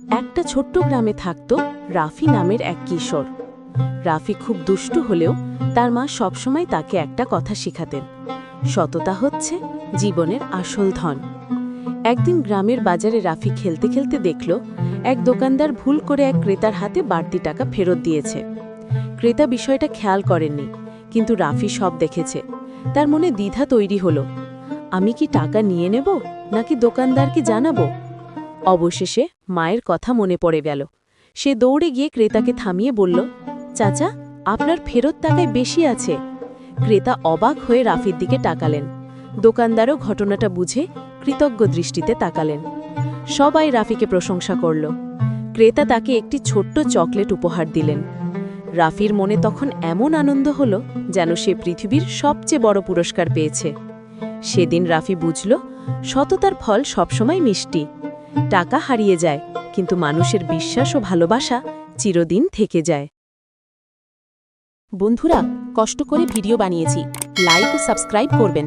একটা ছোট্ট গ্রামে থাকত রাফি নামের এক কিশোর। রাফি খুব দুষ্টু হলেও তার মা সবসময় তাকে একটা কথা শিখাতেন, সততা হচ্ছে জীবনের আসল ধন। একদিন গ্রামের বাজারে রাফি খেলতে খেলতে দেখল এক দোকানদার ভুল করে এক ক্রেতার হাতে বাড়তি টাকা ফেরত দিয়েছে। ক্রেতা বিষয়টা খেয়াল করেননি, কিন্তু রাফি সব দেখেছে। তার মনে দ্বিধা তৈরি হলো, আমি কি টাকা নিয়ে নেব নাকি দোকানদারকে জানাবো। অবশেষে মায়ের কথা মনে পড়ে গেল। সে দৌড়ে গিয়ে ক্রেতাকে থামিয়ে বলল, চাচা, আপনার ফেরত টাকায় বেশি আছে। ক্রেতা অবাক হয়ে রাফির দিকে তাকালেন। দোকানদারও ঘটনাটা বুঝে কৃতজ্ঞ দৃষ্টিতে তাকালেন। সবাই রাফিকে প্রশংসা করল। ক্রেতা তাকে একটি ছোট্ট চকলেট উপহার দিলেন। রাফির মনে তখন এমন আনন্দ হলো যেন সে পৃথিবীর সবচেয়ে বড় পুরস্কার পেয়েছে। সেদিন রাফি বুঝল, সততার ফল সবসময় মিষ্টি। টাকা হারিয়ে যায়, কিন্তু মানুষের বিশ্বাস ও ভালোবাসা চিরদিন থেকে যায়। বন্ধুরা, কষ্ট করে ভিডিও বানিয়েছি, লাইক ও সাবস্ক্রাইব করবেন।